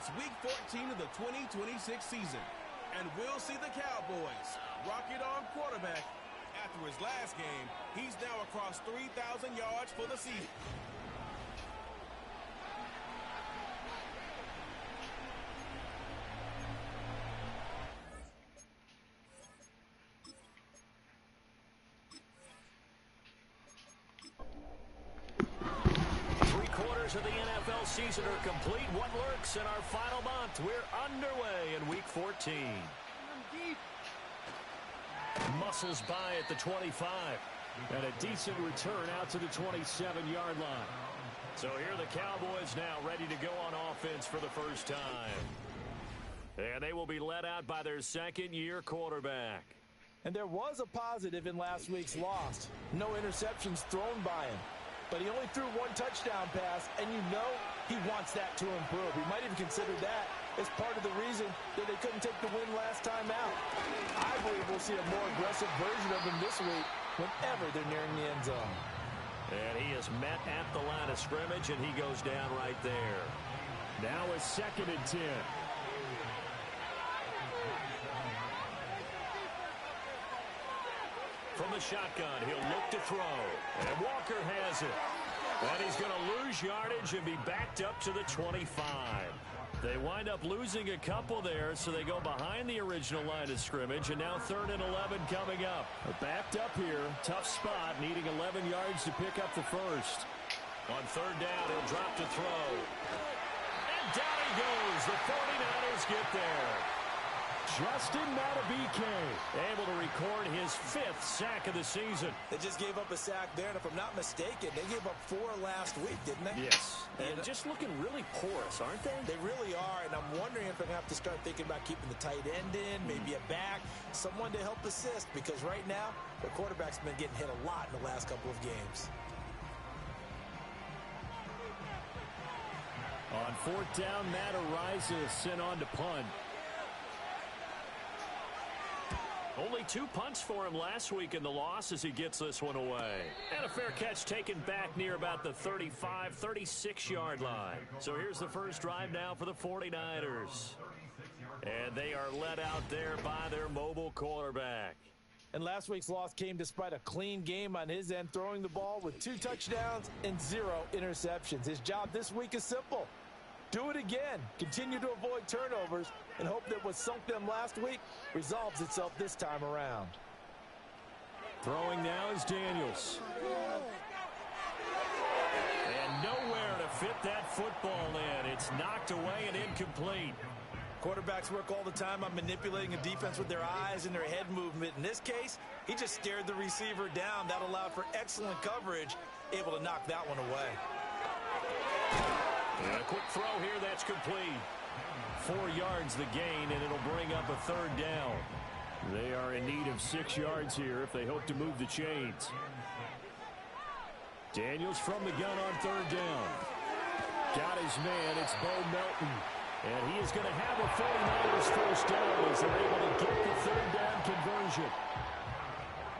It's Week 14 of the 2026 season, and we'll see the Cowboys rocket on quarterback. After his last game, he's now across 3,000 yards for the season. Of the NFL season are complete. What lurks in our final month? We're underway in Week 14. Muscles by at the 25. And a decent return out to the 27-yard line. So here are the Cowboys now ready to go on offense for the first time. And they will be led out by their second-year quarterback. And there was a positive in last week's loss. No interceptions thrown by him. But he only threw one touchdown pass, and you know he wants that to improve. He might even consider that as part of the reason that they couldn't take the win last time out. I believe we'll see a more aggressive version of him this week whenever they're nearing the end zone. And he is met at the line of scrimmage, and he goes down right there. Now a 2nd and 10. From the shotgun, he'll look to throw. And Walker has it. And he's going to lose yardage and be backed up to the 25. They wind up losing a couple there, so they go behind the original line of scrimmage, and now 3rd and 11 coming up. Backed up here. Tough spot, needing 11 yards to pick up the first. On 3rd down, he'll drop to throw. And down he goes. The 49ers get there. Justin Madubuike able to record his 5th sack of the season. They just gave up a sack there, and if I'm not mistaken, they gave up 4 last week, didn't they? Yes. And just looking really porous, aren't they? They really are, and I'm wondering if they're going to have to start thinking about keeping the tight end in, maybe a back, someone to help assist, because right now, the quarterback's been getting hit a lot in the last couple of games. On 4th down, Matt Araiza sent on to punt. Only 2 punts for him last week in the loss as he gets this one away. And a fair catch taken back near about the 35, 36-yard line. So here's the first drive now for the 49ers. And they are led out there by their mobile quarterback. And last week's loss came despite a clean game on his end, throwing the ball with 2 touchdowns and 0 interceptions. His job this week is simple. Do it again. Continue to avoid turnovers and hope that what sunk them last week resolves itself this time around. Throwing now is Daniels. And nowhere to fit that football in. It's knocked away and incomplete. Quarterbacks work all the time on manipulating a defense with their eyes and their head movement. In this case, he just stared the receiver down. That allowed for excellent coverage, able to knock that one away. And a quick throw here, that's complete. 4 yards the gain, and it'll bring up a 3rd down. They are in need of 6 yards here if they hope to move the chains. Daniels from the gun on 3rd down. Got his man, it's Bo Melton. And he is going to have a 49ers first down as they're able to get the 3rd down conversion.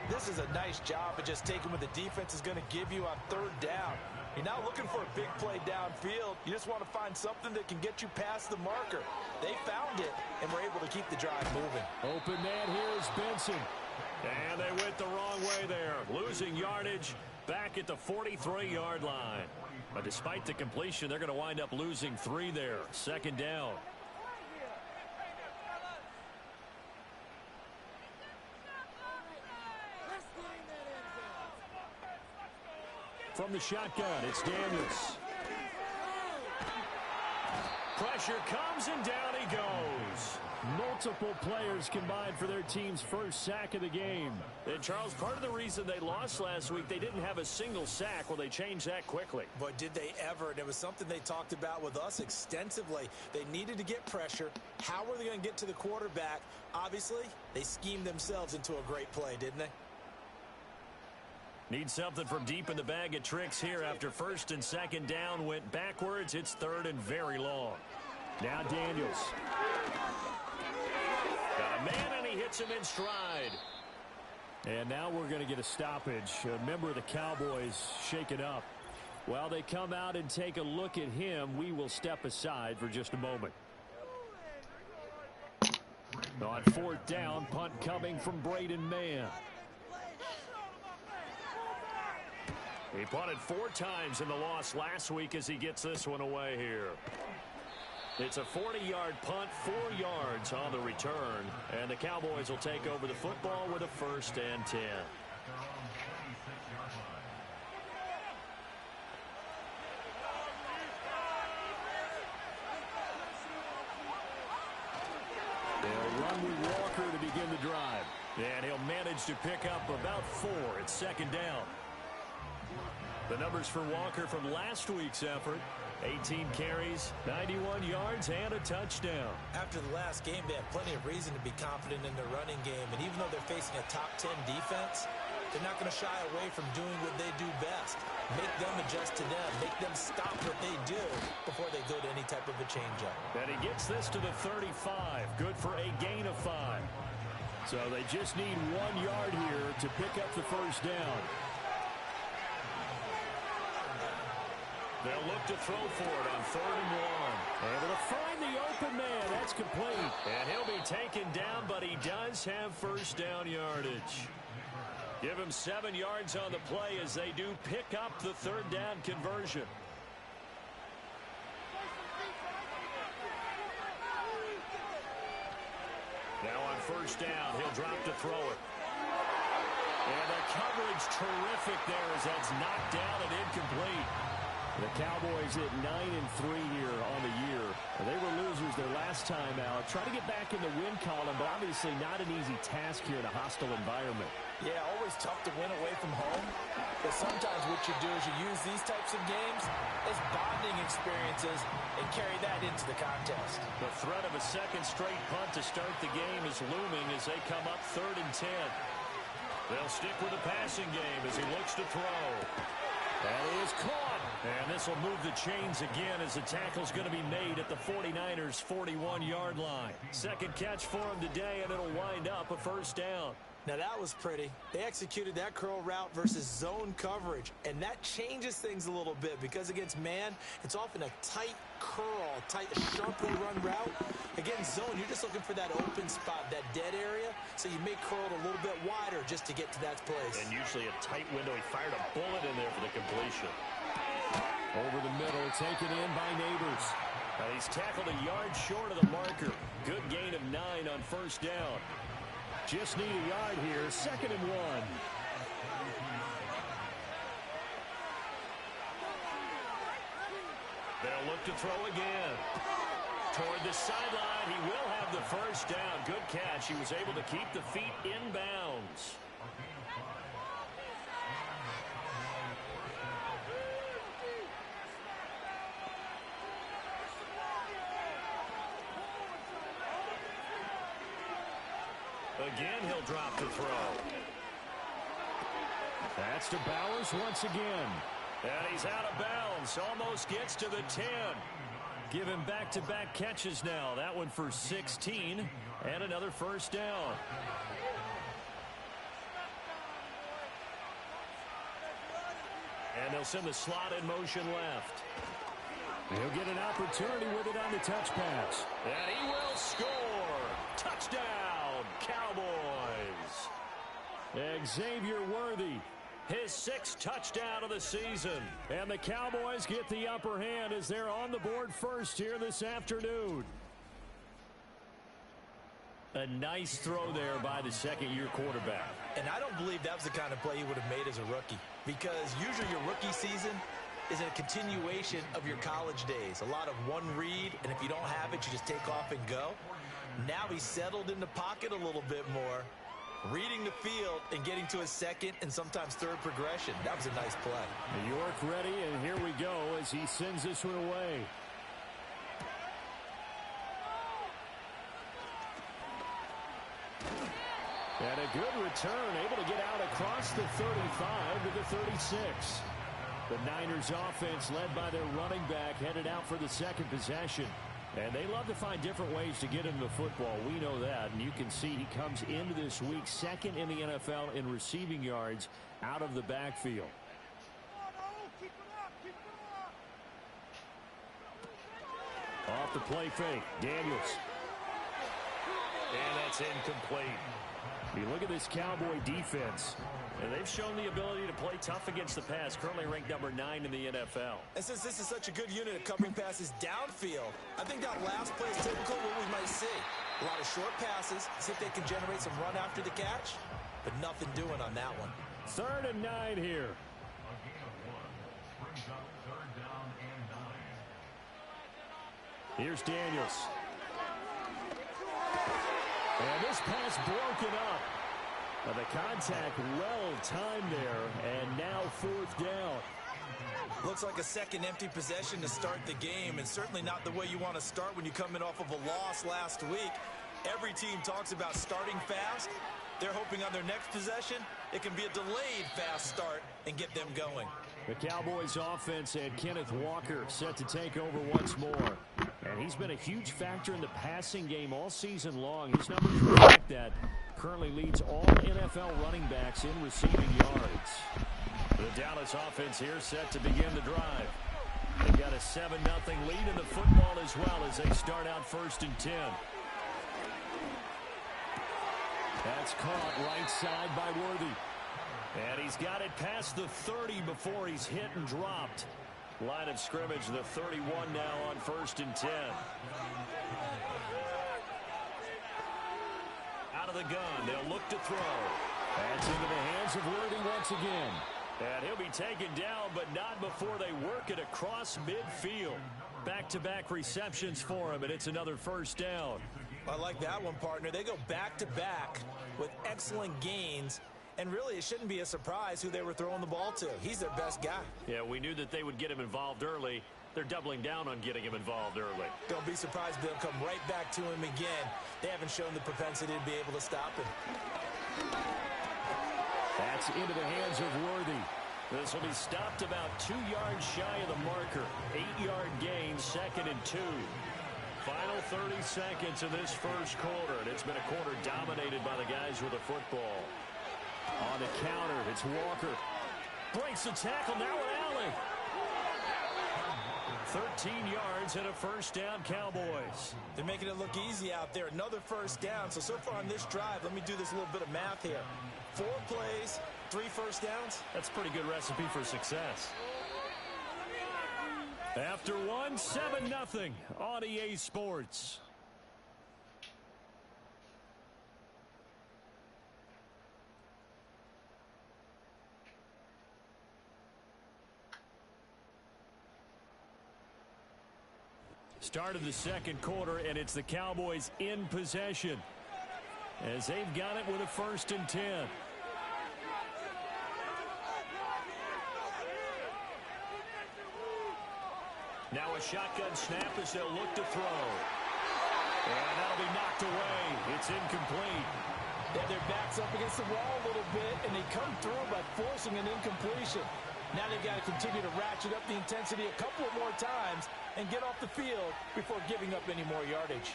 This is a nice job of just taking what the defense is going to give you on 3rd down. You're not looking for a big play downfield. You just want to find something that can get you past the marker. They found it and were able to keep the drive moving. Open man here is Benson. And they went the wrong way there. Losing yardage back at the 43-yard line. But despite the completion, they're going to wind up losing 3 there. 2nd down. From the shotgun, it's Daniels. Pressure comes and down he goes. Multiple players combined for their team's first sack of the game. And Charles, part of the reason they lost last week, they didn't have a single sack. Well, they changed that quickly. But did they ever? And it was something they talked about with us extensively. They needed to get pressure. How were they going to get to the quarterback? Obviously, they schemed themselves into a great play, didn't they? Need something from deep in the bag of tricks here after 1st and 2nd down went backwards. It's 3rd and very long. Now Daniels. Got a man, and he hits him in stride. And now we're going to get a stoppage. A member of the Cowboys shaken up. While they come out and take a look at him, we will step aside for just a moment. On fourth down, punt coming from Braden Mann. He punted 4 times in the loss last week as he gets this one away here. It's a 40-yard punt, 4 yards on the return, and the Cowboys will take over the football with a 1st and 10. They'll run with Walker to begin the drive. And he'll manage to pick up about 4 at 2nd down. The numbers for Walker from last week's effort: 18 carries, 91 yards, and a touchdown. After the last game, they have plenty of reason to be confident in their running game. And even though they're facing a top 10 defense, they're not going to shy away from doing what they do best. Make them adjust to them. Make them stop what they do before they go to any type of a changeup. And he gets this to the 35. Good for a gain of 5. So they just need 1 yard here to pick up the 1st down. They'll look to throw for it on 3rd and 1. Able to find the open man. That's complete. And he'll be taken down, but he does have 1st down yardage. Give him 7 yards on the play as they do pick up the 3rd down conversion. Now on 1st down, he'll drop to throw it. And the coverage terrific there as that's knocked down and incomplete. The Cowboys at 9-3 here on the year. They were losers their last time out. Try to get back in the win column, but obviously not an easy task here in a hostile environment. Yeah, always tough to win away from home. But sometimes what you do is you use these types of games as bonding experiences and carry that into the contest. The threat of a 2nd straight punt to start the game is looming as they come up 3rd and 10. They'll stick with the passing game as he looks to throw. That is caught. And this will move the chains again as the tackle's going to be made at the 49ers' 41-yard line. 2nd catch for him today, and it'll wind up a 1st down. Now that was pretty. They executed that curl route versus zone coverage, and that changes things a little bit because against man, it's often a tight curl, tight, sharply run route. Against zone, you're just looking for that open spot, that dead area, so you may curl it a little bit wider just to get to that place. And usually a tight window. He fired a bullet in there for the completion. Over the middle, taken in by Neighbors. He's tackled a yard short of the marker. Good gain of 9 on 1st down. Just need a yard here, 2nd and 1. They'll look to throw again. Toward the sideline, he will have the 1st down. Good catch. He was able to keep the feet in bounds. Again, he'll drop to throw. That's to Bowers once again. And he's out of bounds. Almost gets to the 10. Give him back-to-back catches now. That one for 16 and another 1st down. And they'll send the slot in motion left. He'll get an opportunity with it on the touch pass. And he will score. Touchdown, Cowboys. Xavier Worthy. His 6th touchdown of the season. And the Cowboys get the upper hand as they're on the board first here this afternoon. A nice throw there by the 2nd-year quarterback. And I don't believe that was the kind of play he would have made as a rookie. Because usually your rookie season is a continuation of your college days. A lot of one read, and if you don't have it, you just take off and go. Now he's settled in the pocket a little bit more, reading the field and getting to his 2nd and sometimes 3rd progression. That was a nice play. New York ready, and here we go as he sends this one away. And a good return, able to get out across the 35 to the 36. The Niners offense led by their running back headed out for the 2nd possession. And they love to find different ways to get him the football. We know that. And you can see he comes into this week 2nd in the NFL in receiving yards out of the backfield. Off the play fake, Daniels. And that's incomplete. You look at this Cowboy defense. And they've shown the ability to play tough against the pass, currently ranked number 9 in the NFL. And since this is such a good unit at covering passes downfield, I think that last play is typical of what we might see. A lot of short passes, see if they can generate some run after the catch, but nothing doing on that one. 3rd and 9 here. Here's Daniels. And this pass broken up. Now the contact well timed there, and now 4th down. Looks like a second empty possession to start the game, and certainly not the way you want to start when you come in off of a loss last week. Every team talks about starting fast. They're hoping on their next possession, it can be a delayed fast start and get them going. The Cowboys offense and Kenneth Walker set to take over once more. And he's been a huge factor in the passing game all season long. His numbers reflect that. Currently leads all NFL running backs in receiving yards. The Dallas offense here set to begin the drive. They've got a 7-0 lead in the football as well as they start out 1st and 10. That's caught right side by Worthy. And he's got it past the 30 before he's hit and dropped. Line of scrimmage, the 31 now on 1st and 10. Out of the gun, they'll look to throw. That's into the hands of Worthy once again. And he'll be taken down, but not before they work it across midfield. Back-to-back receptions for him, and it's another 1st down. I like that one, partner. They go back-to-back with excellent gains. And really, it shouldn't be a surprise who they were throwing the ball to. He's their best guy. Yeah, we knew that they would get him involved early. They're doubling down on getting him involved early. Don't be surprised they'll come right back to him again. They haven't shown the propensity to be able to stop him. That's into the hands of Worthy. This will be stopped about 2 yards shy of the marker. 8-yard gain, 2nd and 2. Final 30 seconds of this first quarter, and it's been a quarter dominated by the guys with the football. On the counter, it's Walker. Breaks the tackle, now an alley. 13 yards and a 1st down, Cowboys. They're making it look easy out there. Another 1st down. So far on this drive, let me do this little bit of math here. 4 plays, 3 1st downs. That's a pretty good recipe for success. After one, 7-0 on EA Sports. Start of the second quarter, and it's the Cowboys in possession as they've got it with a 1st and 10. Now a shotgun snap as they'll look to throw. And that'll be knocked away. It's incomplete. Yeah, their back's up against the wall a little bit, and they come through by forcing an incompletion. Now they've got to continue to ratchet up the intensity a couple of more times and get off the field before giving up any more yardage.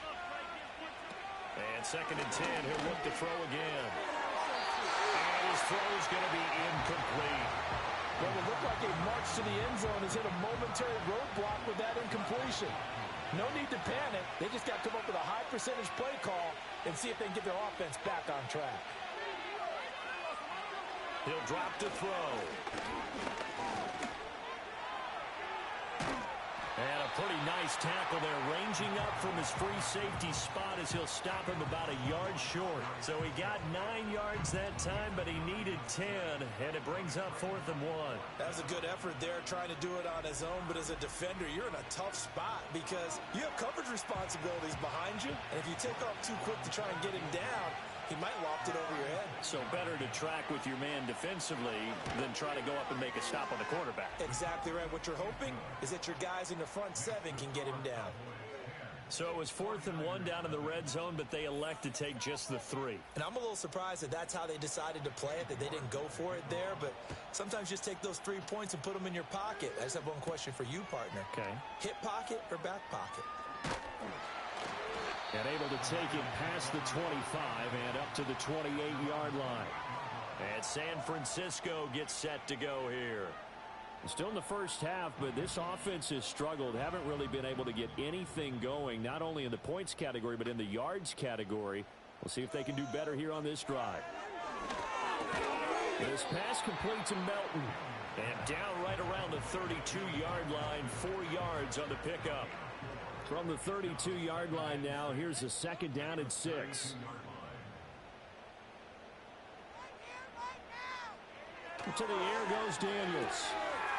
And 2nd and 10, he'll look to throw again. And his throw is going to be incomplete. Well, it looked like a march to the end zone has hit a momentary roadblock with that incompletion. No need to panic. They just got to come up with a high percentage play call and see if they can get their offense back on track. He'll drop to throw. And a pretty nice tackle there, ranging up from his free safety spot as he'll stop him about a yard short. So he got 9 yards that time, but he needed 10, and it brings up 4th and 1. That was a good effort there, trying to do it on his own, but as a defender, you're in a tough spot because you have coverage responsibilities behind you, and if you take off too quick to try and get him down, he might loft it over your head. So better to track with your man defensively than try to go up and make a stop on the quarterback. Exactly right. What you're hoping is that your guys in the front 7 can get him down. So it was 4th and 1 down in the red zone, but they elect to take just the 3. And I'm a little surprised that that's how they decided to play it, that they didn't go for it there. But sometimes just take those 3 points and put them in your pocket. I just have one question for you, partner. Okay. Hip pocket or back pocket? And able to take it past the 25 and up to the 28-yard line. And San Francisco gets set to go here. Still in the first half, but this offense has struggled. Haven't really been able to get anything going, not only in the points category, but in the yards category. We'll see if they can do better here on this drive. This pass complete to Melton. And down right around the 32-yard line, 4 yards on the pickup. From the 32-yard line now, here's a second down and 6. To the air goes Daniels.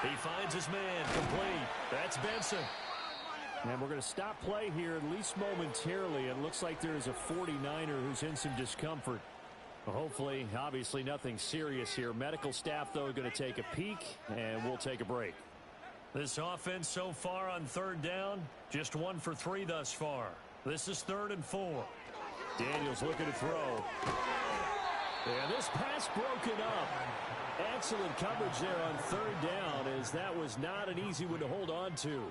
He finds his man, complete. That's Benson. And we're going to stop play here, at least momentarily. It looks like there is a 49er who's in some discomfort. Well, hopefully, obviously nothing serious here. Medical staff, though, going to take a peek, and we'll take a break. This offense so far on third down, just 1 for 3 thus far. This is 3rd and 4. Daniels looking to throw. And this pass broken up. Excellent coverage there on third down, as that was not an easy one to hold on to.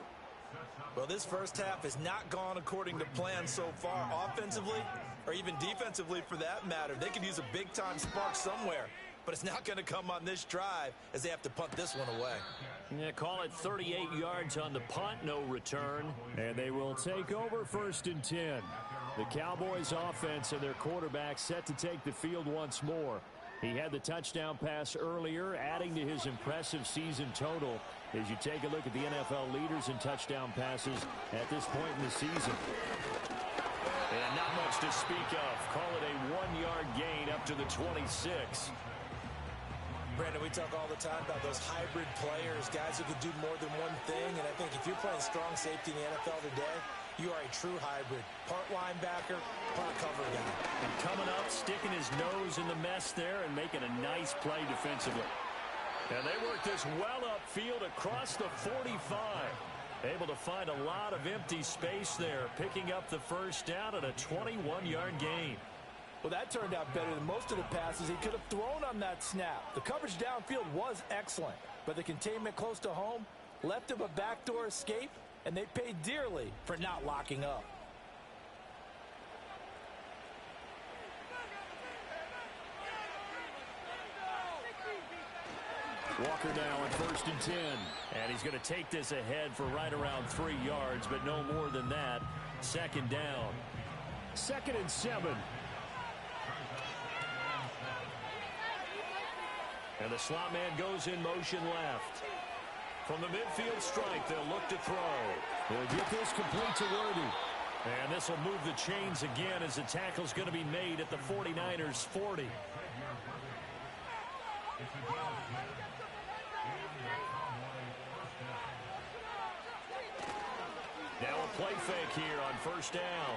Well, this first half has not gone according to plan so far, offensively or even defensively for that matter. They could use a big-time spark somewhere, but it's not going to come on this drive as they have to punt this one away. Yeah, call it 38 yards on the punt, no return. And they will take over 1st and 10. The Cowboys offense and their quarterback set to take the field once more. He had the touchdown pass earlier, adding to his impressive season total as you take a look at the NFL leaders in touchdown passes at this point in the season. And not much to speak of. Call it a 1-yard gain up to the 26. Brandon, we talk all the time about those hybrid players, guys who can do more than one thing, and I think if you're playing strong safety in the NFL today, you are a true hybrid. Part linebacker, part cover guy. And coming up, sticking his nose in the mess there and making a nice play defensively. And they work this well upfield across the 45. Able to find a lot of empty space there, picking up the first down at a 21-yard gain. Well, that turned out better than most of the passes he could have thrown on that snap. The coverage downfield was excellent, but the containment close to home left him a backdoor escape, and they paid dearly for not locking up. Walker now on 1st and 10. And he's going to take this ahead for right around 3 yards, but no more than that. 2nd down. 2nd and 7. And the slot man goes in motion left. From the midfield stripe, they'll look to throw. They'll get this complete to Worthy. And this will move the chains again as the tackle's going to be made at the 49ers 40. Now a play fake here on 1st down.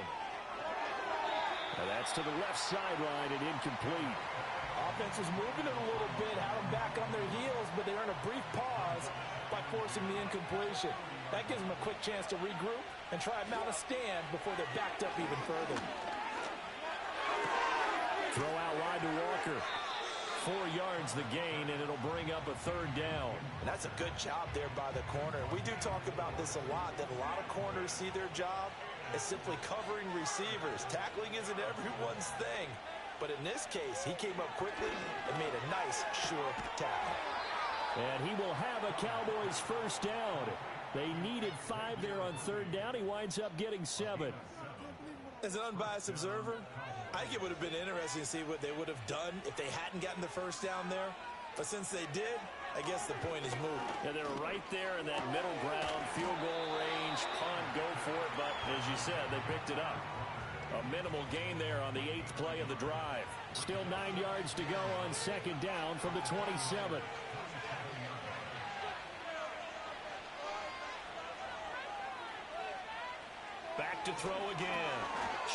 And that's to the left sideline and incomplete. Offense was moving it a little bit, had them back on their heels, but they earned a brief pause by forcing the incompletion. That gives them a quick chance to regroup and try and mount a stand before they're backed up even further. Throw out wide to Walker. 4 yards the gain, and it'll bring up a 3rd down. And that's a good job there by the corner. We do talk about this a lot, that a lot of corners see their job as simply covering receivers. Tackling isn't everyone's thing. But in this case, he came up quickly and made a nice, sure tackle. And he will have a Cowboys 1st down. They needed 5 there on 3rd down. He winds up getting 7. As an unbiased observer, I think it would have been interesting to see what they would have done if they hadn't gotten the 1st down there. But since they did, I guess the point is moot. Yeah, they're right there in that middle ground, field goal range, punt, go for it. But as you said, they picked it up. A minimal gain there on the 8th play of the drive. Still 9 yards to go on 2nd down from the 27. Back to throw again.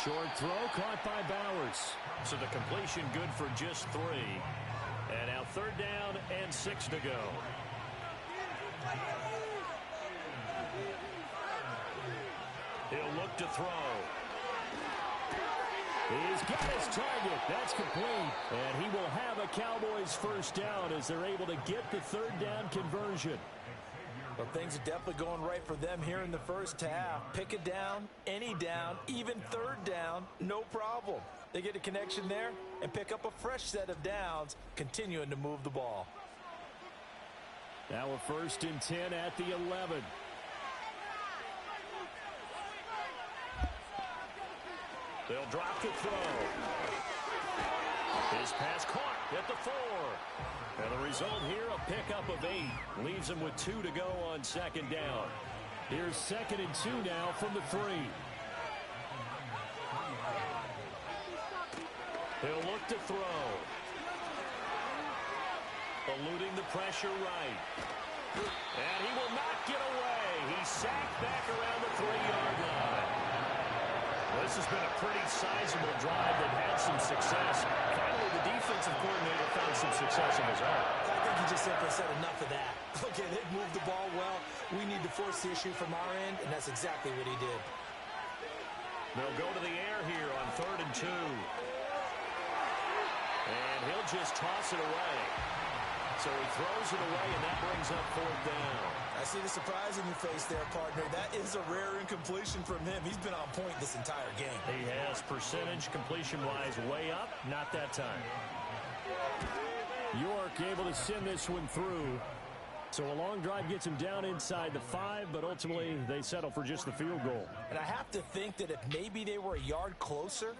Short throw caught by Bowers. So the completion good for just 3. And now 3rd down and 6 to go. He'll look to throw. He's got his target. That's complete. And he will have a Cowboys 1st down as they're able to get the 3rd down conversion. Well, things are definitely going right for them here in the first half. Pick a down, any down, even 3rd down, no problem. They get a connection there and pick up a fresh set of downs, continuing to move the ball. Now a 1st and 10 at the 11. They'll drop the throw. His pass caught at the 4. And the result here, a pickup of 8. Leaves him with 2 to go on second down. Here's 2nd and 2 now from the 3. He'll look to throw. Eluding the pressure right. And he will not get away. He's sacked back around the 3-yard line. This has been a pretty sizable drive that had some success. Finally, the defensive coordinator found some success in his own. I think he just simply said enough of that. Okay, they've moved the ball well. We need to force the issue from our end, and that's exactly what he did. They'll go to the air here on 3rd and 2. And he'll just toss it away. So he throws it away, and that brings up 4th down. I see the surprise in your face there, partner. That is a rare incompletion from him. He's been on point this entire game. He has percentage completion-wise way up. Not that time. York able to send this one through. So a long drive gets him down inside the 5, but ultimately they settle for just the field goal. And I have to think that if maybe they were a yard closer,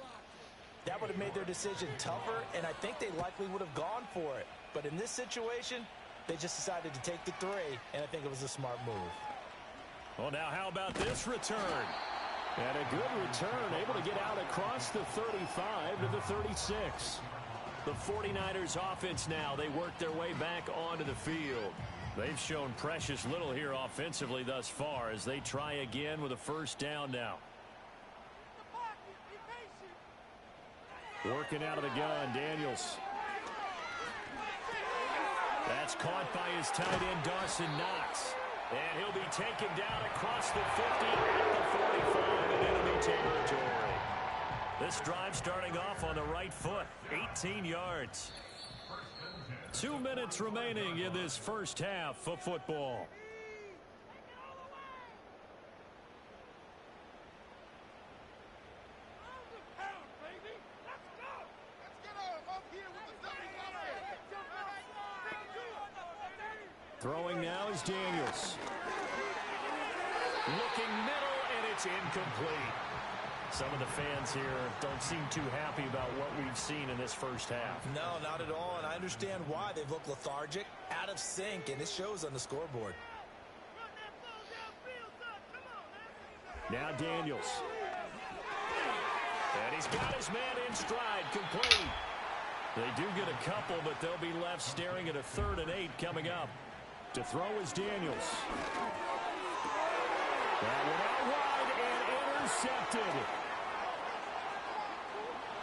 that would have made their decision tougher, and I think they likely would have gone for it. But in this situation, they just decided to take the 3, and I think it was a smart move. Well, now how about this return? And a good return, able to get out across the 35 to the 36. The 49ers offense now, they work their way back onto the field. They've shown precious little here offensively thus far as they try again with a 1st down now. Working out of the gun, Daniels. That's caught by his tight end, Dawson Knox. And he'll be taken down across the 50 at the 45 in enemy territory. This drive starting off on the right foot, 18 yards. 2 minutes remaining in this first half of football. Throwing now is Daniels. Looking middle, and it's incomplete. Some of the fans here don't seem too happy about what we've seen in this first half. No, not at all, and I understand why. They've looked lethargic, out of sync, and it shows on the scoreboard. Now Daniels. And he's got his man in stride, complete. They do get a couple, but they'll be left staring at a 3rd and 8 coming up. To throw is Daniels. That one out wide and intercepted.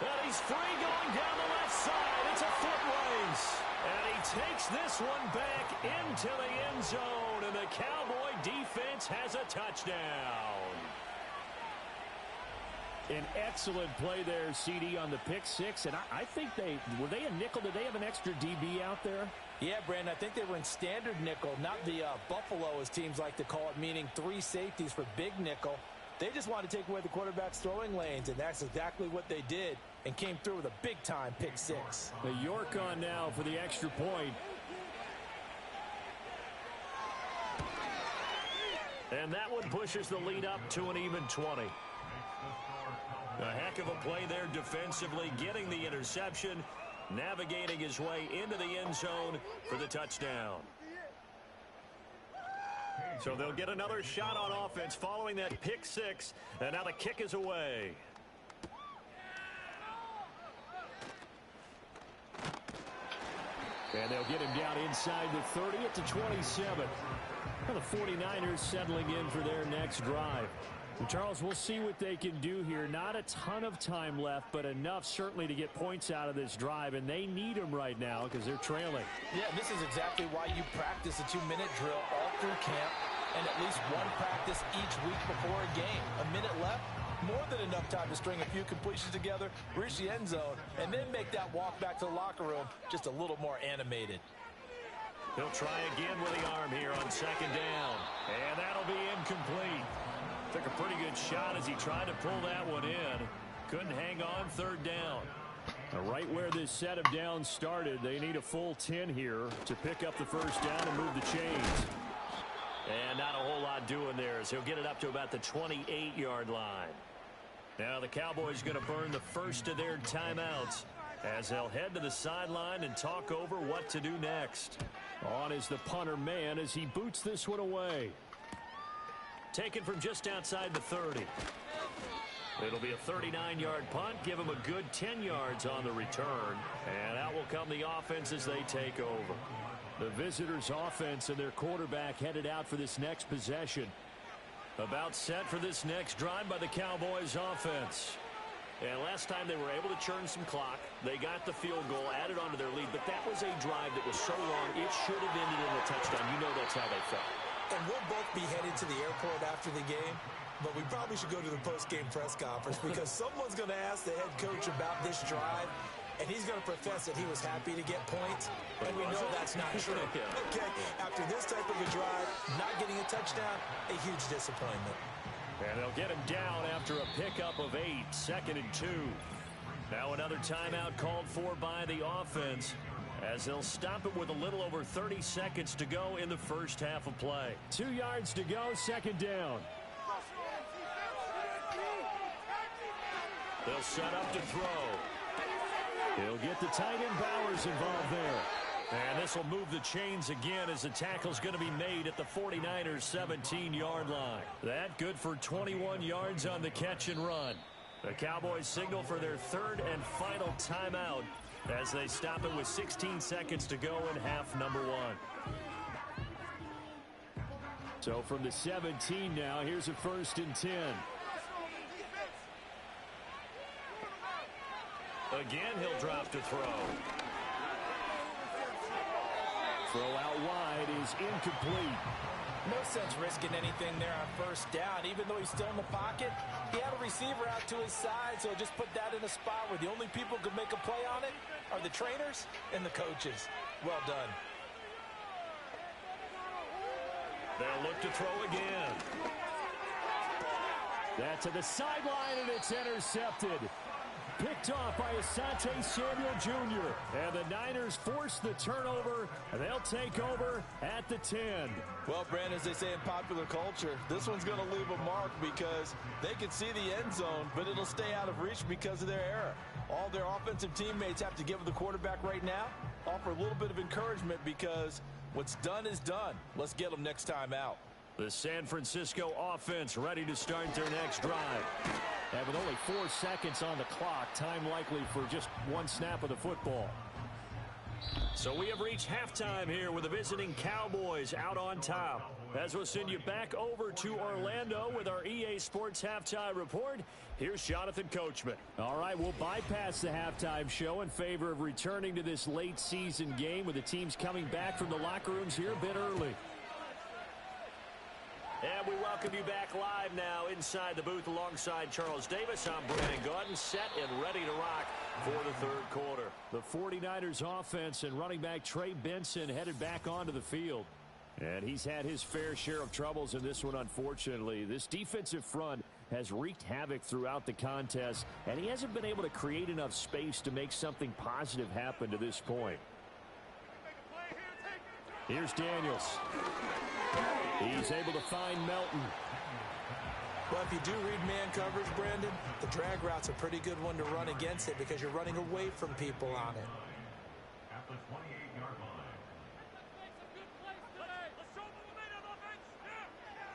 And he's free going down the left side. It's a foot race. And he takes this one back into the end zone. And the Cowboy defense has a touchdown. An excellent play there, CD, on the pick 6. And I think were they a nickel? Did they have an extra DB out there? Yeah, Brandon, I think they were in standard nickel, not the Buffalo, as teams like to call it, meaning 3 safeties for big nickel. They just wanted to take away the quarterback's throwing lanes, and that's exactly what they did, and came through with a big-time pick 6. The York on now for the extra point. And that one pushes the lead up to an even 20. A heck of a play there defensively, getting the interception, navigating his way into the end zone for the touchdown. So they'll get another shot on offense following that pick 6, and now the kick is away. And they'll get him down inside the 30 at the 27. Well, the 49ers settling in for their next drive. And Charles, we'll see what they can do here. Not a ton of time left, but enough certainly to get points out of this drive, and they need them right now because they're trailing. Yeah, this is exactly why you practice a 2-minute drill all through camp and at least one practice each week before a game. A minute left, more than enough time to string a few completions together, reach the end zone, and then make that walk back to the locker room just a little more animated. He'll try again with the arm here on 2nd down, and that'll be incomplete. Took a pretty good shot as he tried to pull that one in. Couldn't hang on 3rd down. Right where this set of downs started, they need a full 10 here to pick up the 1st down and move the chains. And not a whole lot doing there as he'll get it up to about the 28-yard line. Now the Cowboys going to burn the first of their timeouts as they'll head to the sideline and talk over what to do next. On is the punter man as he boots this one away. Taken from just outside the 30. It'll be a 39-yard punt. Give them a good 10 yards on the return. And out will come the offense as they take over. The visitors' offense and their quarterback headed out for this next possession. About set for this next drive by the Cowboys offense. And last time they were able to churn some clock. They got the field goal, added onto their lead. But that was a drive that was so long, it should have ended in a touchdown. You know that's how they felt. And we'll both be headed to the airport after the game. But we probably should go to the post-game press conference because someone's going to ask the head coach about this drive. And he's going to profess that he was happy to get points. And we know that's not true. Okay, after this type of a drive, not getting a touchdown, a huge disappointment. And they'll get him down after a pickup of 8, 2nd and 2. Now another timeout called for by the offense as they'll stop it with a little over 30 seconds to go in the first half of play. 2 yards to go, 2nd down. They'll set up to throw. He'll get the tight end Bowers involved there. And this will move the chains again as the tackle's going to be made at the 49ers 17-yard line. That good for 21 yards on the catch and run. The Cowboys signal for their third and final timeout as they stop it with 16 seconds to go in half number 1. So from the 17 now, here's a 1st and 10. Again, he'll drop to throw. Throw out wide is incomplete. No sense risking anything there on 1st down. Even though he's still in the pocket, he had a receiver out to his side, so just put that in a spot where the only people who can make a play on it are the trainers and the coaches. Well done. They'll look to throw again. That's to the sideline, and it's intercepted. Picked off by Asante Samuel Jr. And the Niners force the turnover, and they'll take over at the 10. Well, Brandon, as they say in popular culture, this one's going to leave a mark because they can see the end zone, but it'll stay out of reach because of their error. All their offensive teammates have to give the quarterback right now, offer a little bit of encouragement because what's done is done. Let's get them next time out. The San Francisco offense ready to start their next drive. And with only 4 seconds on the clock, time likely for just one snap of the football. So we have reached halftime here with the visiting Cowboys out on top. As we'll send you back over to Orlando with our EA Sports Halftime Report, here's Jonathan Coachman. All right, we'll bypass the halftime show in favor of returning to this late season game with the teams coming back from the locker rooms here a bit early. And we welcome you back live now inside the booth alongside Charles Davis. I'm Brandon Gaudin, set and ready to rock for the third quarter. The 49ers offense and running back Trey Benson headed back onto the field. And he's had his fair share of troubles in this one, unfortunately. This defensive front has wreaked havoc throughout the contest, and he hasn't been able to create enough space to make something positive happen to this point. Here's Daniels. He's able to find Melton. Well, if you do read man coverage, Brandon, the drag route's a pretty good one to run against it because you're running away from people on it. At the 28-yard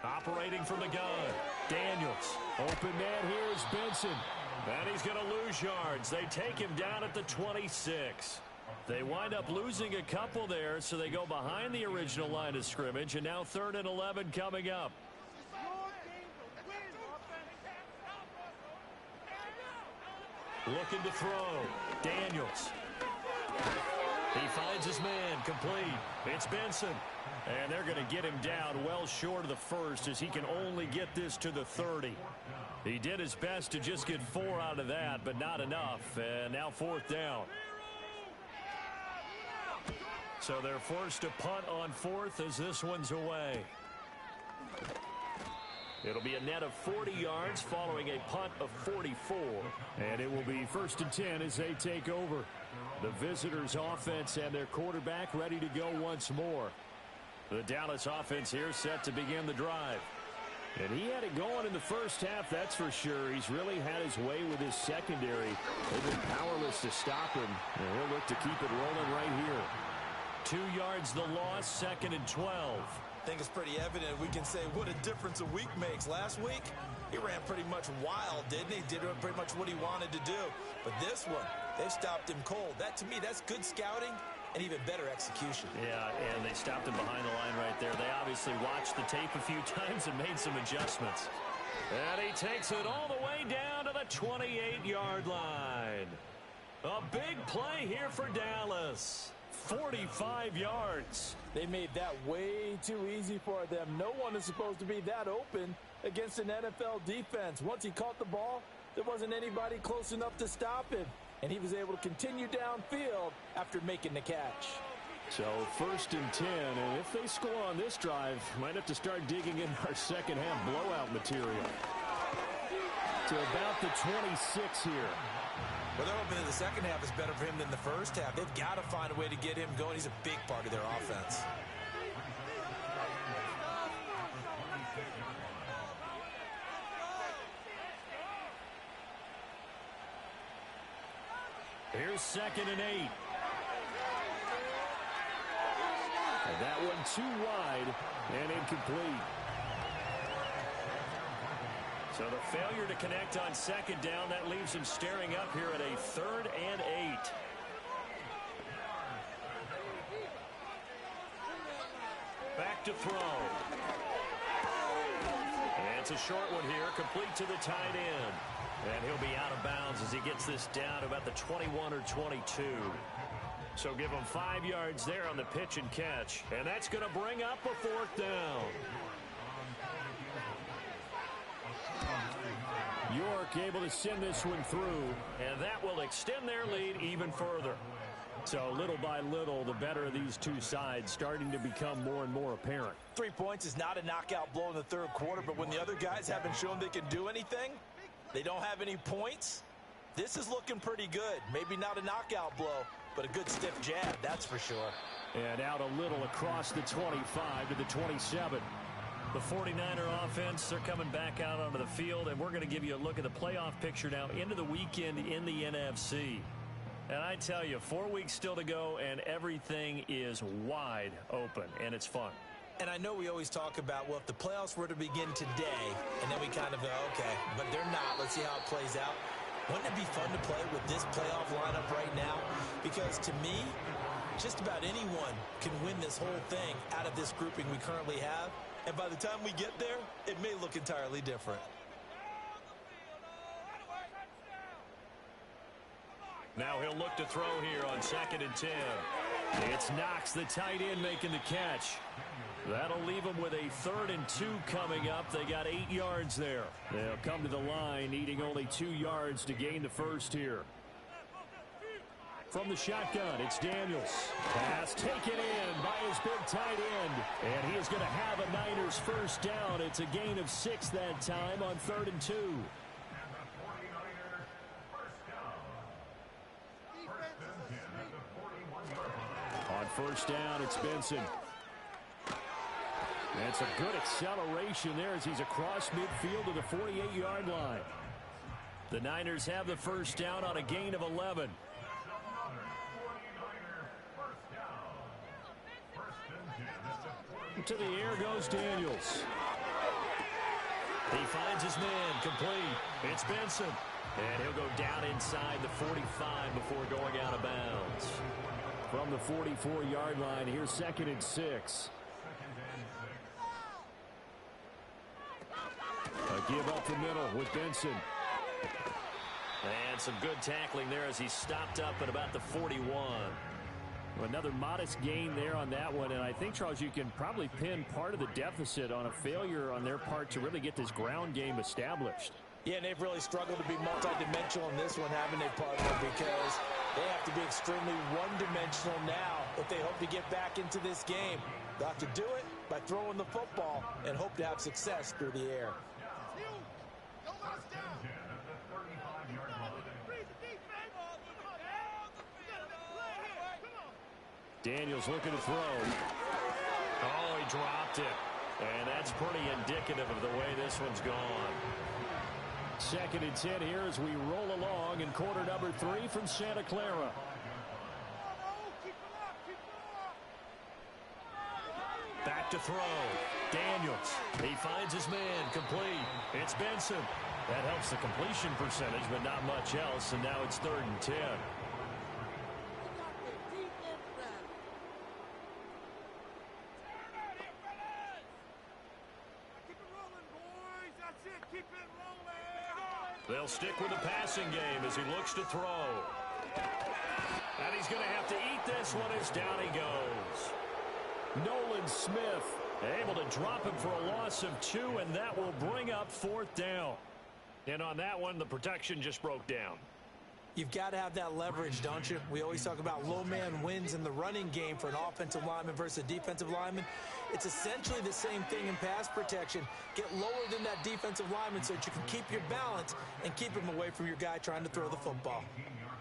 line. Operating from the gun, Daniels. Open man here is Benson. And he's going to lose yards. They take him down at the 26. They wind up losing a couple there, so they go behind the original line of scrimmage, and now 3rd and 11 coming up. Looking to throw. Daniels. He finds his man, complete. It's Benson. And they're going to get him down well short of the first as he can only get this to the 30. He did his best to just get 4 out of that, but not enough. And now 4th down. So they're forced to punt on 4th as this one's away. It'll be a net of 40 yards following a punt of 44. And it will be 1st and 10 as they take over. The visitors' offense and their quarterback ready to go once more. The Dallas offense here set to begin the drive. And he had it going in the first half, that's for sure. He's really had his way with his secondary. They've been powerless to stop him, and he'll look to keep it rolling right here. 2 yards the loss, 2nd and 12. I think it's pretty evident we can say what a difference a week makes. Last week, he ran pretty much wild, didn't he? Did pretty much what he wanted to do. But this one, they stopped him cold. That, to me, that's good scouting and even better execution. Yeah, and they stopped him behind the line right there. They obviously watched the tape a few times and made some adjustments. And he takes it all the way down to the 28-yard line. A big play here for Dallas. 45 yards. They made that way too easy for them. No one is supposed to be that open against an NFL defense. Once he caught the ball, there wasn't anybody close enough to stop him. And he was able to continue downfield after making the catch. So 1st and 10, and if they score on this drive, might have to start digging in our second half blowout material. To about the 26 here. Well, they're hoping that the second half is better for him than the first half. They've got to find a way to get him going. He's a big part of their offense. Here's 2nd and 8. And that one too wide and incomplete. So the failure to connect on 2nd down, that leaves him staring up here at a 3rd and 8. Back to throw. And it's a short one here, complete to the tight end. And he'll be out of bounds as he gets this down to about the 21 or 22. So give him 5 yards there on the pitch and catch. And that's going to bring up a 4th down. York able to send this one through. And that will extend their lead even further. So little by little, the better of these two sides starting to become more and more apparent. 3 points is not a knockout blow in the third quarter, but when the other guys haven't shown they can do anything, they don't have any points, this is looking pretty good. Maybe not a knockout blow, but a good stiff jab, that's for sure. And out a little across the 25 to the 27. The 49er offense, they're coming back out onto the field, and we're going to give you a look at the playoff picture now into the weekend in the NFC. And I tell you, 4 weeks still to go, and everything is wide open, and it's fun. And I know we always talk about, well, if the playoffs were to begin today, and then we kind of go, okay, but they're not. Let's see how it plays out. Wouldn't it be fun to play with this playoff lineup right now? Because to me, just about anyone can win this whole thing out of this grouping we currently have. And by the time we get there, it may look entirely different. Now he'll look to throw here on 2nd and 10. It's Knox, the tight end, making the catch. That'll leave them with a 3rd and 2 coming up. They got 8 yards there. They'll come to the line, needing only 2 yards to gain the first here. From the shotgun, it's Daniels. Pass taken in by his big tight end. And he is going to have a Niners first down. It's a gain of 6 that time on 3rd and 2. On first down, it's Benson. That's a good acceleration there as he's across midfield to the 48-yard line. The Niners have the first down on a gain of 11. To the air goes Daniels. He finds his man, complete. It's Benson. And he'll go down inside the 45 before going out of bounds. From the 44-yard line, here's 2nd and 6. A give up the middle with Benson. And some good tackling there as he stopped up at about the 41. Another modest gain there on that one, and I think, Charles, you can probably pin part of the deficit on a failure on their part to really get this ground game established. Yeah, and they've really struggled to be multidimensional in this one, haven't they, partner? Because they have to be extremely one-dimensional now if they hope to get back into this game. They'll have to do it by throwing the football and hope to have success through the air. Daniels looking to throw. Oh, he dropped it. And that's pretty indicative of the way this one's gone. 2nd and 10 here as we roll along in quarter number 3 from Santa Clara. Back to throw. Daniels. He finds his man. Complete. It's Benson. That helps the completion percentage, but not much else. And now it's 3rd and 10. They'll stick with the passing game as he looks to throw. And he's going to have to eat this one as down he goes. Nolan Smith able to drop him for a loss of 2, and that will bring up 4th down. And on that one, the protection just broke down. You've got to have that leverage, don't you? We always talk about low man wins in the running game for an offensive lineman versus a defensive lineman. It's essentially the same thing in pass protection. Get lower than that defensive lineman so that you can keep your balance and keep him away from your guy trying to throw the football.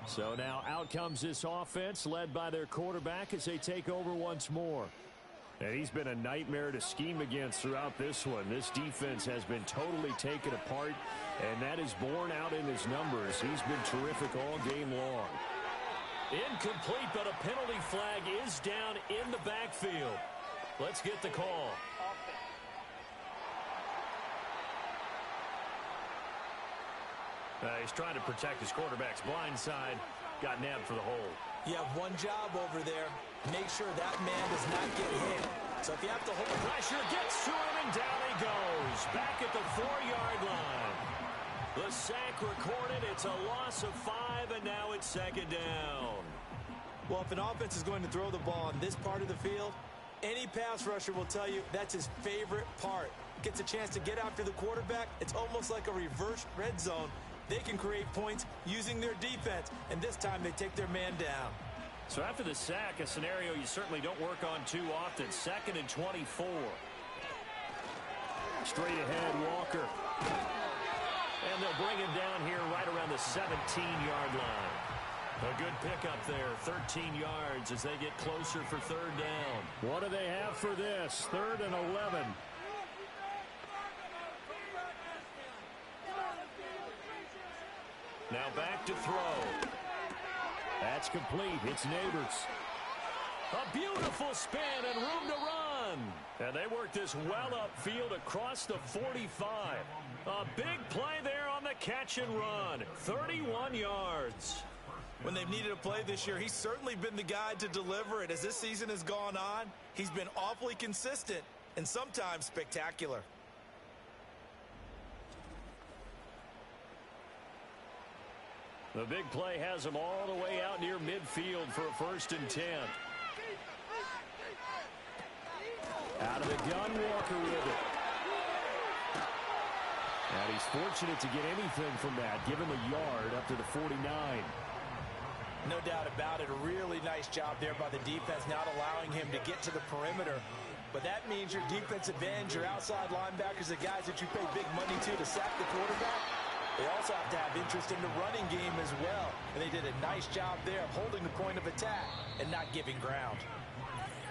So now out comes this offense led by their quarterback as they take over once more. And he's been a nightmare to scheme against throughout this one. This defense has been totally taken apart, and that is borne out in his numbers. He's been terrific all game long. Incomplete, but a penalty flag is down in the backfield. Let's get the call. He's trying to protect his quarterback's blind side. Got nabbed for the hold. You have one job over there. Make sure that man does not get hit. So if you have to hold pressure, gets to him, and down he goes. Back at the 4-yard line. The sack recorded. It's a loss of 5, and now it's 2nd down. Well, if an offense is going to throw the ball on this part of the field, any pass rusher will tell you that's his favorite part. Gets a chance to get after the quarterback. It's almost like a reverse red zone. They can create points using their defense, and this time they take their man down. So after the sack, a scenario you certainly don't work on too often. 2nd and 24. Straight ahead, Walker. And they'll bring him down here right around the 17-yard line. A good pickup there, 13 yards as they get closer for 3rd down. What do they have for this? 3rd and 11. Now back to throw. That's complete. It's Neighbors. A beautiful spin and room to run. And they work this well upfield across the 45. A big play there on the catch and run. 31 yards. When they've needed a play this year, he's certainly been the guy to deliver it. As this season has gone on, he's been awfully consistent and sometimes spectacular. The big play has him all the way out near midfield for a 1st and 10. Out of the gun, Walker with it. And he's fortunate to get anything from that. Give him a yard up to the 49. No doubt about it. A really nice job there by the defense, not allowing him to get to the perimeter. But that means your defensive ends, your outside linebackers, the guys that you pay big money to sack the quarterback, they also have to have interest in the running game as well. And they did a nice job there of holding the point of attack and not giving ground.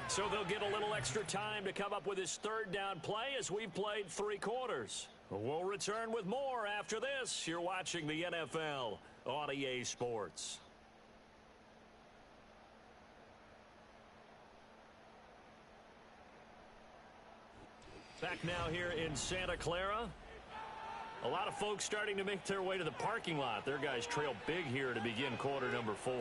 So they'll get a little extra time to come up with his 3rd down play as we've played 3 quarters. We'll return with more after this. You're watching the NFL on EA Sports. Back now here in Santa Clara. A lot of folks starting to make their way to the parking lot. Their guys trail big here to begin quarter number 4.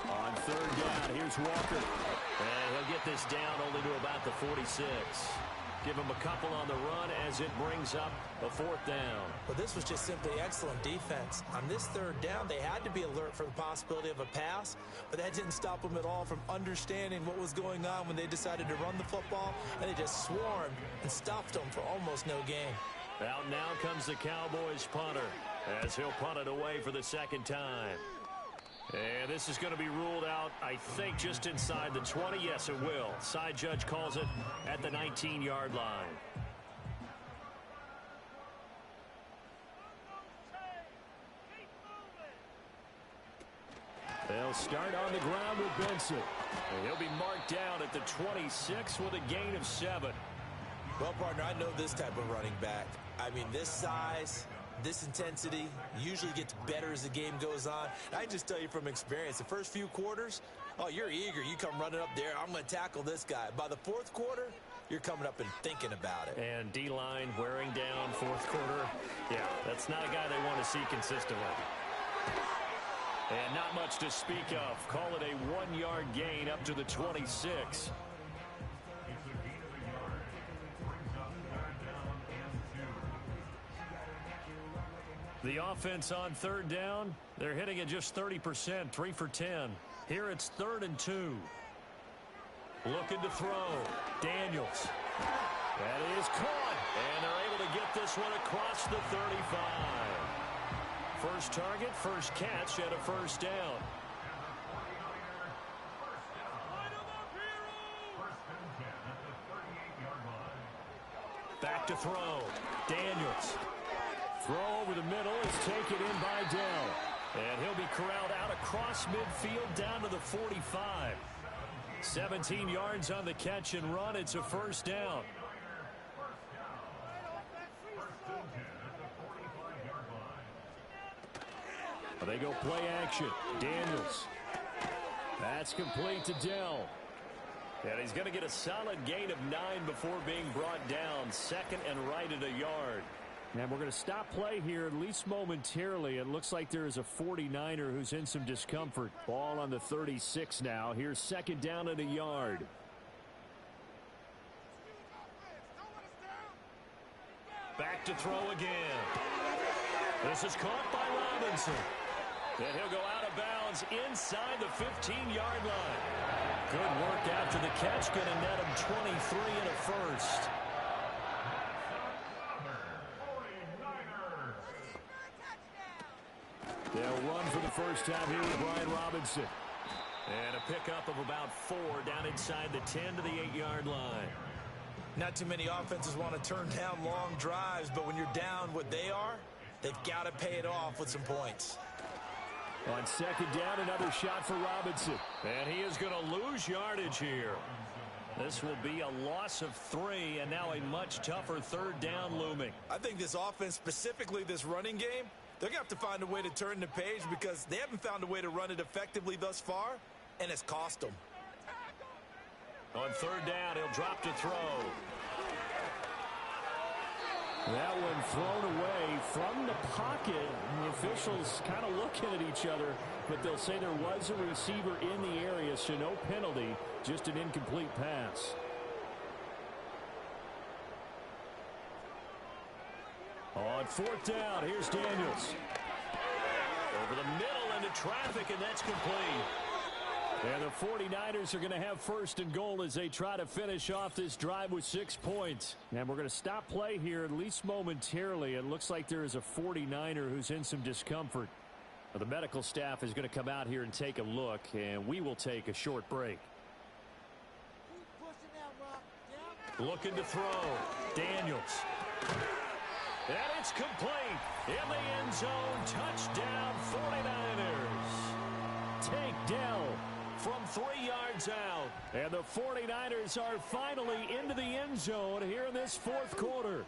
On 3rd down, here's Walker. And he'll get this down only to about the 46. Give him a couple on the run as it brings up a 4th down. But this was just simply excellent defense. On this 3rd down, they had to be alert for the possibility of a pass, but that didn't stop them at all from understanding what was going on when they decided to run the football, and they just swarmed and stopped them for almost no gain. Out now comes the Cowboys punter as he'll punt it away for the 2nd time. And this is going to be ruled out, I think, just inside the 20. Yes, it will. Side judge calls it at the 19-yard line. They'll start on the ground with Benson. And he'll be marked down at the 26 with a gain of 7. Well, partner, I know this type of running back. I mean, this size, this intensity usually gets better as the game goes on. I can just tell you from experience, the first few quarters, oh, you're eager. You come running up there, I'm going to tackle this guy. By the fourth quarter, you're coming up and thinking about it. And D-line wearing down fourth quarter. Yeah, that's not a guy they want to see consistently. And not much to speak of. Call it a 1-yard gain up to the 26. The offense on third down, they're hitting at just 30%, 3 for 10. Here it's 3rd and 2. Looking to throw. Daniels. That is caught. And they're able to get this one across the 35. First target, first catch, and a first down. Back to throw. Daniels. Throw over the middle is taken in by Dell. And he'll be corralled out across midfield down to the 45. 17 yards on the catch and run. It's a first down. They go play action. Daniels. That's complete to Dell. And he's going to get a solid gain of 9 before being brought down. 2nd and right at a yard. And we're going to stop play here, at least momentarily. It looks like there is a 49er who's in some discomfort. Ball on the 36 now. Here's 2nd down at a yard. Back to throw again. This is caught by Robinson. And he'll go out of bounds inside the 15-yard line. Good work after the catch. Going to net him 23 and a first. They'll run for the first time here with Brian Robinson. And a pickup of about 4 down inside the 10 to the 8-yard line. Not too many offenses want to turn down long drives, but when you're down what they are, they've got to pay it off with some points. On 2nd down, another shot for Robinson. And he is going to lose yardage here. This will be a loss of 3, and now a much tougher 3rd down looming. I think this offense, specifically this running game, they're going to have to find a way to turn the page because they haven't found a way to run it effectively thus far, and it's cost them. On 3rd down, he'll drop to throw. That one thrown away from the pocket. The officials kind of looking at each other, but they'll say there was a receiver in the area, so no penalty, just an incomplete pass. On 4th down, here's Daniels. Over the middle into traffic, and that's complete. And the 49ers are going to have 1st and goal as they try to finish off this drive with 6 points. And we're going to stop play here, at least momentarily. It looks like there is a 49er who's in some discomfort. Well, the medical staff is going to come out here and take a look, and we will take a short break. Looking to throw. Daniels. And it's complete. In the end zone. Touchdown 49ers. Take Dell from 3 yards out. And the 49ers are finally into the end zone here in this 4th quarter.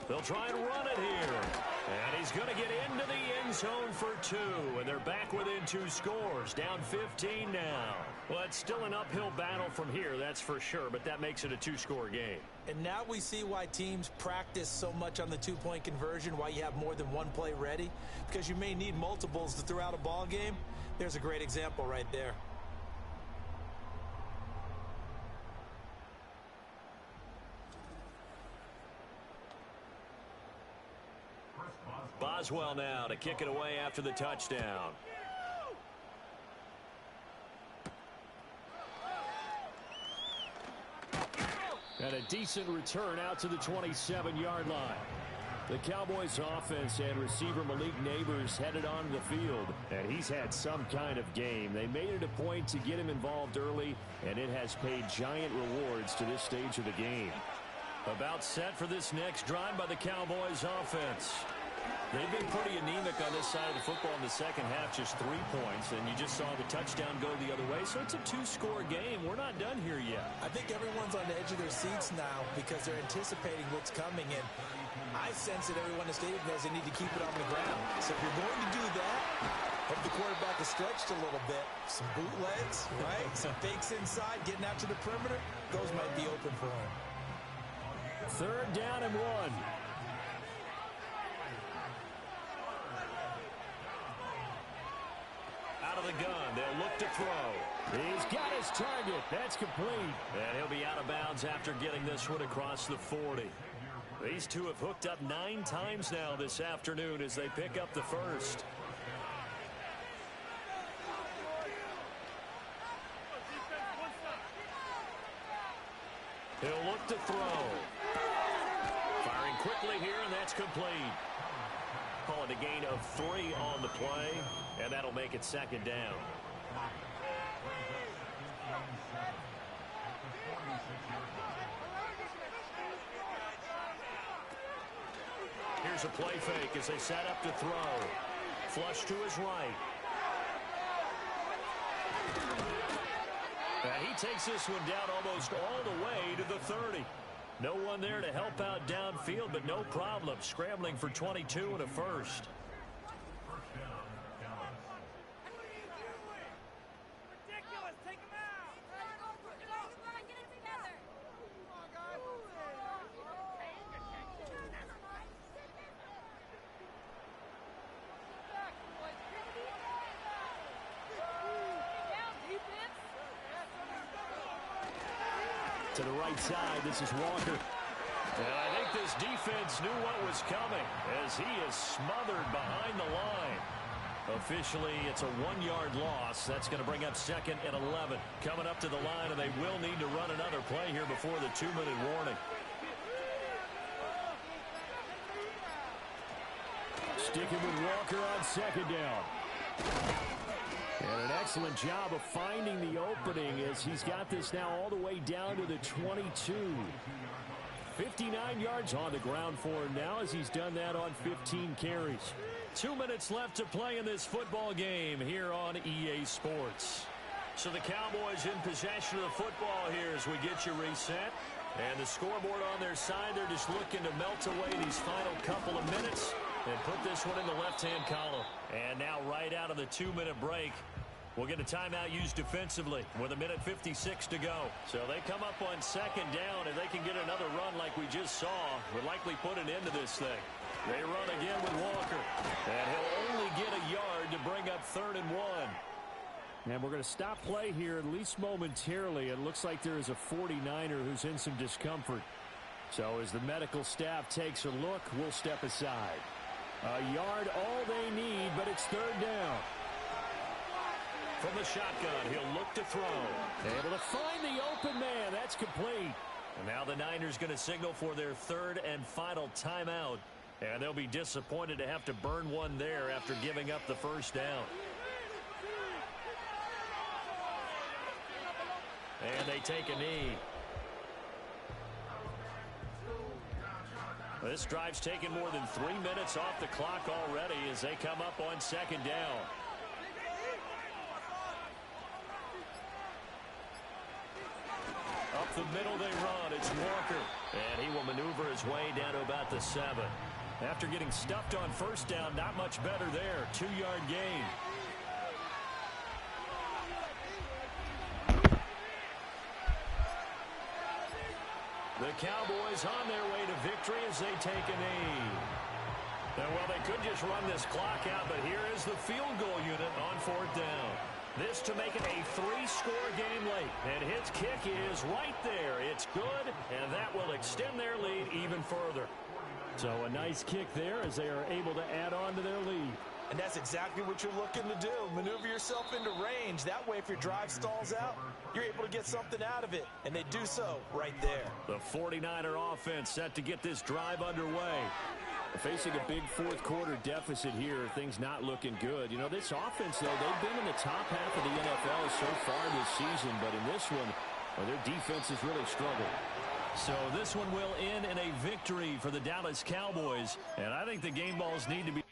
They'll try and run it here. And he's going to get into the end zone for 2. And they're back within 2 scores. Down 15 now. Well, it's still an uphill battle from here, that's for sure. But that makes it a 2-score game. And now we see why teams practice so much on the 2-point conversion, why you have more than one play ready. Because you may need multiples to throw out a ball game. There's a great example right there. Boswell now to kick it away after the touchdown. And a decent return out to the 27-yard line. The Cowboys offense and receiver Malik Neighbors headed onto the field. And he's had some kind of game. They made it a point to get him involved early, and it has paid giant rewards to this stage of the game. About set for this next drive by the Cowboys offense. They've been pretty anemic on this side of the football in the second half, just 3 points, and you just saw the touchdown go the other way. So it's a 2-score game. We're not done here yet. I think everyone's on the edge of their seats now because they're anticipating what's coming, and I sense that everyone in the stadium knows they need to keep it on the ground. So if you're going to do that, hope the quarterback is stretched a little bit. Some bootlegs, right? Some fakes inside, getting out to the perimeter. Those might be open for him. 3rd down and 1. Out of the gun, they'll look to throw. He's got his target. That's complete. And he'll be out of bounds after getting this one across the 40. These two have hooked up 9 times now this afternoon as they pick up the first. He'll look to throw. Firing quickly here, and that's complete. Call it a gain of 3 on the play, and that'll make it 2nd down. Here's a play fake as they set up to throw. Flush to his right. And he takes this one down almost all the way to the 30. No one there to help out downfield, but no problem. Scrambling for 22 and a first. To the right side, this is Walker. And I think this defense knew what was coming as he is smothered behind the line. Officially, it's a 1-yard loss. That's going to bring up 2nd and 11. Coming up to the line, and they will need to run another play here before the 2-minute warning. Sticking with Walker on 2nd down. And an excellent job of finding the opening as he's got this now all the way down to the 22. 59 yards on the ground for him now as he's done that on 15 carries. 2 minutes left to play in this football game here on EA Sports. So the Cowboys in possession of the football here as we get you reset. And the scoreboard on their side, they're just looking to melt away these final couple of minutes and put this one in the left-hand column. And now right out of the 2-minute break, we'll get a timeout used defensively with 1:56 to go. So they come up on 2nd down, and they can get another run like we just saw. Would likely put an end to this thing. They run again with Walker. And he'll only get a yard to bring up 3rd and 1. And we're going to stop play here at least momentarily. It looks like there is a 49er who's in some discomfort. So as the medical staff takes a look, we'll step aside. A yard all they need, but it's 3rd down. From the shotgun, he'll look to throw. Able to find the open man. That's complete. And now the Niners going to signal for their 3rd and final timeout. And they'll be disappointed to have to burn one there after giving up the 1st down. And they take a knee. This drive's taken more than 3 minutes off the clock already as they come up on 2nd down. Up the middle they run. It's Walker. And he will maneuver his way down to about the 7. After getting stuffed on 1st down, not much better there. 2-yard gain. The Cowboys on their way to victory as they take a knee. Now, well, they could just run this clock out, but here is the field goal unit on 4th down. This to make it a 3-score game late. And his kick is right there. It's good, and that will extend their lead even further. So a nice kick there as they are able to add on to their lead. And that's exactly what you're looking to do. Maneuver yourself into range. That way, if your drive stalls out, you're able to get something out of it. And they do so right there. The 49er offense set to get this drive underway. Facing a big 4th quarter deficit here, things not looking good. You know, this offense, though, they've been in the top half of the NFL so far this season. But in this one, well, their defense has really struggled. So this one will end in a victory for the Dallas Cowboys. And I think the game balls need to be